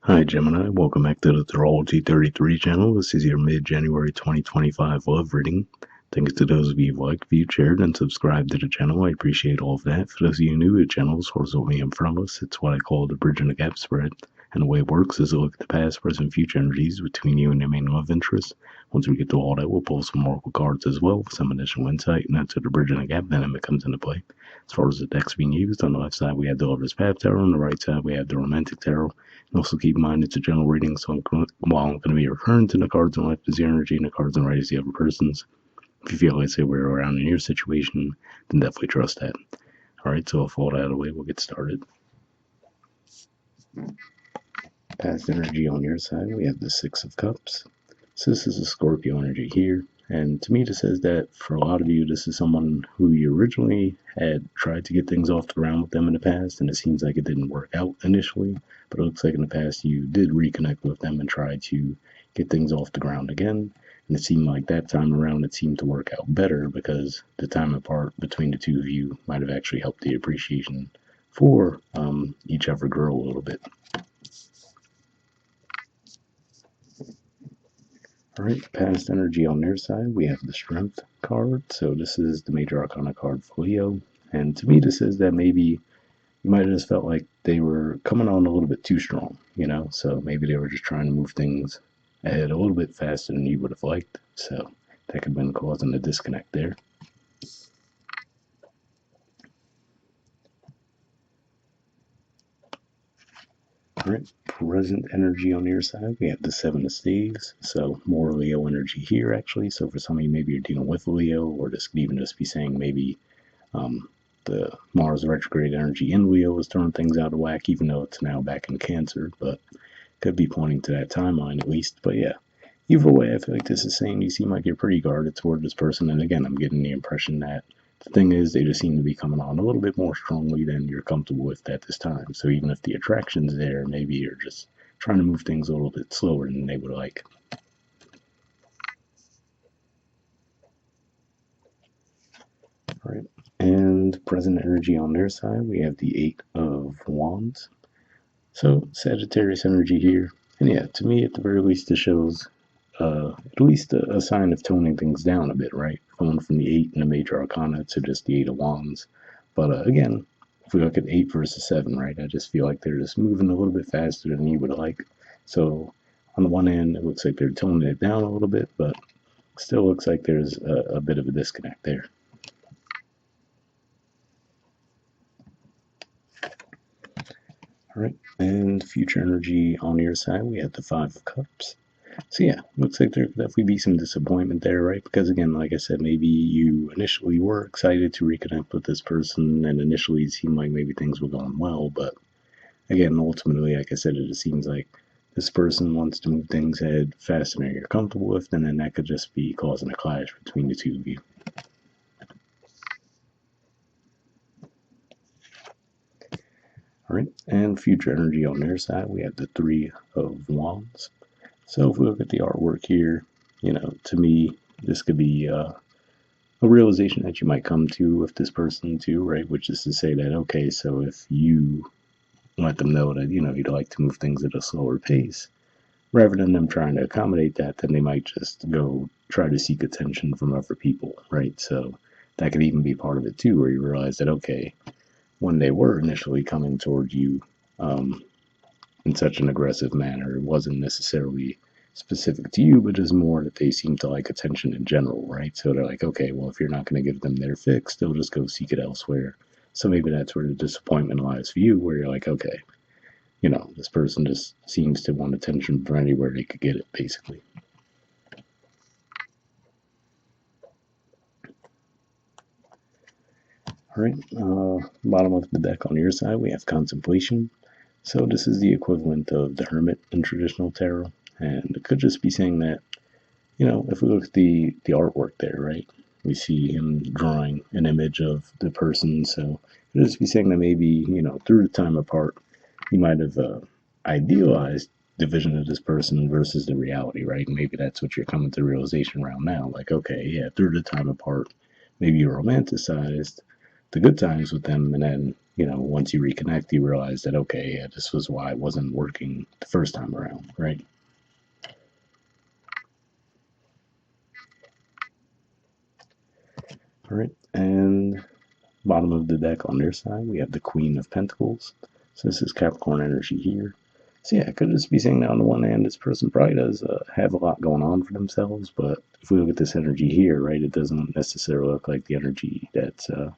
Hi Gemini, welcome back to the Astrology 33 channel. This is your mid-January 2025 love reading. Thanks to those of you who liked, viewed, shared, and subscribed to the channel. I appreciate all of that. For those of you new to the channel, as far as what me and from us, it's what I call the bridge and the gap spread. And the way it works is to look at the past, present, future energies between you and your main love interest. Once we get to all that, we'll pull some oracle cards as well with some additional insight, and that's where the bridge and the gap dynamic comes into play. As far as the decks being used, on the left side we have the Lover's Path Tarot, on the right side we have the Romantic Tarot. And also keep in mind it's a general reading, so while I'm going to be referring to the cards on the left is your energy and the cards on the right is the other person's. If you feel like say we're around in your situation, then definitely trust that. Alright, so with all that out of the way, we'll get started. Past energy on your side, we have the Six of Cups. So this is a Scorpio energy here. And to me, this says that for a lot of you, this is someone who you originally had tried to get things off the ground with them in the past, and it seems like it didn't work out initially. But it looks like in the past you did reconnect with them and try to get things off the ground again. And it seemed like that time around it seemed to work out better because the time apart between the two of you might have actually helped the appreciation for each other grow a little bit. Alright, past energy on their side, we have the Strength card. So this is the Major Arcana card for Leo. And to me, this says that maybe you might have just felt like they were coming on a little bit too strong, So maybe they were just trying to move things ahead a little bit faster than you would have liked. So that could have been causing a disconnect there. Alright, present energy on your side, we have the Seven of Staves. So more Leo energy here, actually. So for some of you, maybe you're dealing with Leo, or this could even just be saying maybe the Mars retrograde energy in Leo is throwing things out of whack, even though it's now back in Cancer, but could be pointing to that timeline at least. But yeah, either way, I feel like this is saying you seem like you're pretty guarded toward this person. And again, I'm getting the impression that the thing is they just seem to be coming on a little bit more strongly than you're comfortable with at this time. So even if the attraction's there, maybe you're just trying to move things a little bit slower than they would like. All right. And present energy on their side, we have the Eight of Wands. So Sagittarius energy here. And yeah, to me, at the very least, it shows at least a sign of toning things down a bit, right? Going from the 8 in the Major Arcana to just the 8 of Wands. But again, if we look at 8 versus 7, right, I just feel like they're just moving a little bit faster than you would like. So on the one hand, it looks like they're toning it down a little bit, but still looks like there's a bit of a disconnect there. All right, and future energy on your side, we have the Five of Cups. So yeah, looks like there could definitely be some disappointment there, right? Because again, like I said, maybe you initially were excited to reconnect with this person, and initially it seemed like maybe things were going well, but again, ultimately, like I said, it just seems like this person wants to move things ahead faster than you're comfortable with, and then that could just be causing a clash between the two of you. All right, and future energy on their side, we have the Three of Wands. So if we look at the artwork here, to me, this could be a realization that you might come to with this person too, right? Which is to say that, okay, so if you let them know that, you'd like to move things at a slower pace, rather than them trying to accommodate that, then they might just go try to seek attention from other people, right? So that could even be part of it too, where you realize that, okay, when they were initially coming towards you in such an aggressive manner, it wasn't necessarily specific to you, but just more that they seem to like attention in general, right? So they're like, okay, well, if you're not going to give them their fix, they'll just go seek it elsewhere. So maybe that's where the disappointment lies for you, where you're like, okay, this person just seems to want attention from anywhere they could get it, basically. All right, bottom of the deck on your side, we have Contemplation. So this is the equivalent of the Hermit in traditional tarot, and it could just be saying that, if we look at the artwork there, right, we see him drawing an image of the person, so it could just be saying that maybe, through the time apart, he might have idealized the vision of this person versus the reality, right? And maybe that's what you're coming to realization around now. Like, okay, yeah, through the time apart, maybe you romanticized the good times with them, and then once you reconnect, you realize that, okay, yeah, this was why it wasn't working the first time around, right? All right, and bottom of the deck on their side, we have the Queen of Pentacles. So this is Capricorn energy here. So yeah, I could just be saying that on the one hand, this person probably does have a lot going on for themselves, but if we look at this energy here, right, it doesn't necessarily look like the energy that's going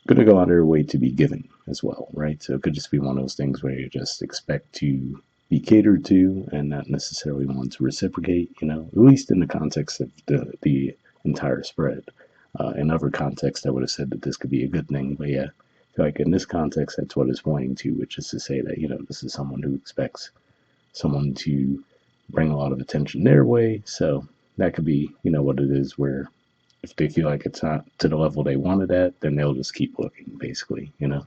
to go out of their way to be given as well, right? So it could just be one of those things where you just expect to be catered to and not necessarily want to reciprocate, at least in the context of the entire spread. In other contexts, I would have said that this could be a good thing, but yeah, I feel like in this context, that's what it's pointing to, which is to say that, this is someone who expects someone to bring a lot of attention their way. So that could be, what it is, where if they feel like it's not to the level they wanted at, then they'll just keep looking, basically. All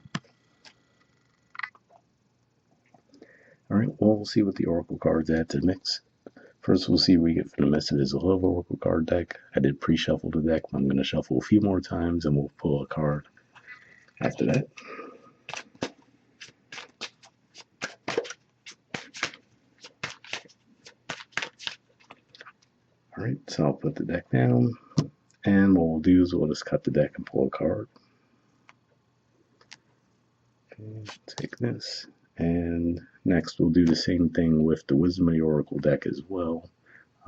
right, well, we'll see what the Oracle cards add to the mix. First, we'll see what we get from the Messages of Love Oracle card deck. I did pre-shuffle the deck, but I'm going to shuffle a few more times, and we'll pull a card after that. All right, so I'll put the deck down, and what we'll do is we'll just cut the deck and pull a card. Okay, take this, and next we'll do the same thing with the Wisdom of the Oracle deck as well.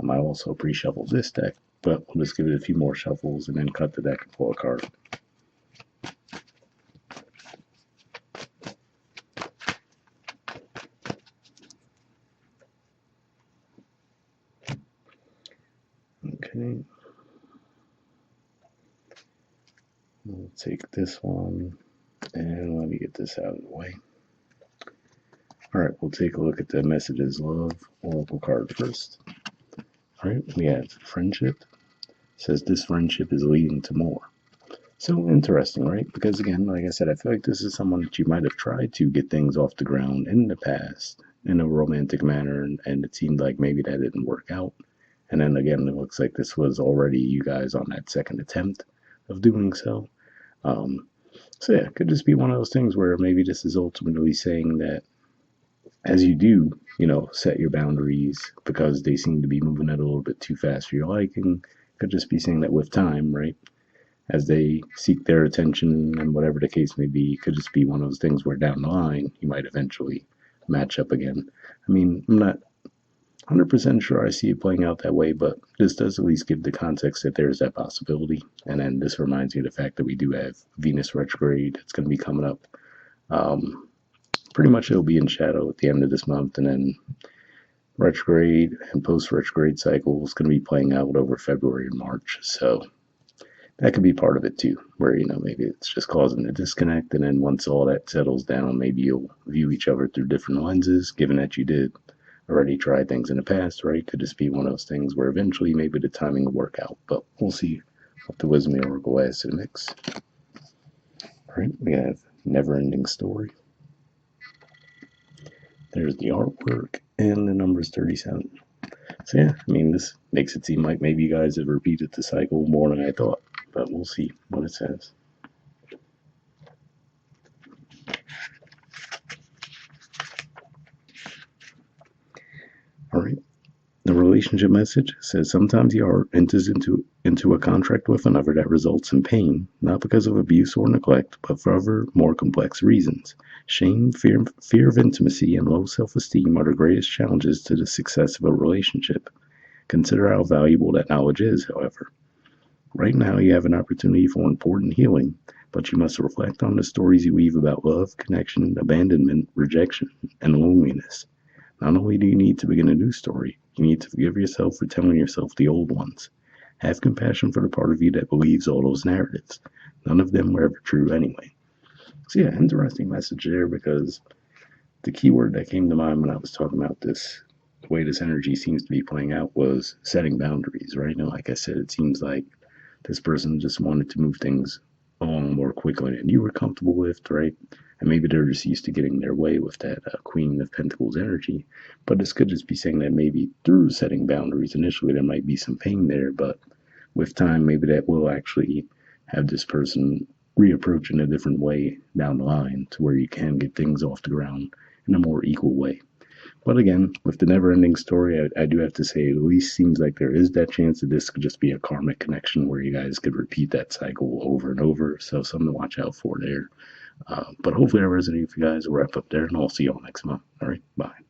I also pre-shuffled this deck, but we'll just give it a few more shuffles and then cut the deck and pull a card. Okay. We'll take this one, and let me get this out of the way. All right, we'll take a look at the Messages Love Oracle card first. All right, we have Friendship. It says this friendship is leading to more. So interesting, right? Because again, like I said, I feel like this is someone that you might have tried to get things off the ground in the past in a romantic manner, and it seemed like maybe that didn't work out. And then again, it looks like this was already you guys on that second attempt of doing so. So yeah, it could just be one of those things where maybe this is ultimately saying that as you do, set your boundaries because they seem to be moving at a little bit too fast for your liking. Could just be saying that with time, right? As they seek their attention and whatever the case may be, it could just be one of those things where down the line you might eventually match up again. I mean, I'm not 100% sure I see it playing out that way, but this does at least give the context that there's that possibility. And then this reminds me of the fact that we do have Venus retrograde that's going to be coming up. Pretty much it'll be in shadow at the end of this month, and then retrograde and post-retrograde cycle is going to be playing out over February and March. So that could be part of it too, where, maybe it's just causing a disconnect, and then once all that settles down, maybe you'll view each other through different lenses, given that you did already tried things in the past, right? Could just be one of those things where eventually maybe the timing will work out, but we'll see what the Wisdom Oracle adds to the mix. All right, we have Never Ending Story. There's the artwork, and the number is 37. So yeah, I mean, this makes it seem like maybe you guys have repeated the cycle more than I thought, but we'll see what it says. All right. The relationship message says sometimes the art enters into a contract with another that results in pain, not because of abuse or neglect, but for other more complex reasons. Shame, fear of intimacy, and low self-esteem are the greatest challenges to the success of a relationship. Consider how valuable that knowledge is, however. Right now, you have an opportunity for important healing, but you must reflect on the stories you weave about love, connection, abandonment, rejection, and loneliness. Not only do you need to begin a new story, you need to forgive yourself for telling yourself the old ones. Have compassion for the part of you that believes all those narratives. None of them were ever true anyway. So yeah, interesting message there, because the key word that came to mind when I was talking about this, the way this energy seems to be playing out, was setting boundaries, right? And like I said, it seems like this person just wanted to move things along more quickly than you were comfortable with, right? And maybe they're just used to getting their way with that Queen of Pentacles energy. But this could just be saying that maybe through setting boundaries, initially there might be some pain there, but with time, maybe that will actually have this person reapproach in a different way down the line to where you can get things off the ground in a more equal way. But again, with the never ending story, I do have to say, it at least seems like there is that chance that this could just be a karmic connection where you guys could repeat that cycle over and over. So, something to watch out for there. But hopefully, that resonated with you guys. We'll wrap up there, and I'll see y'all next month. All right, bye.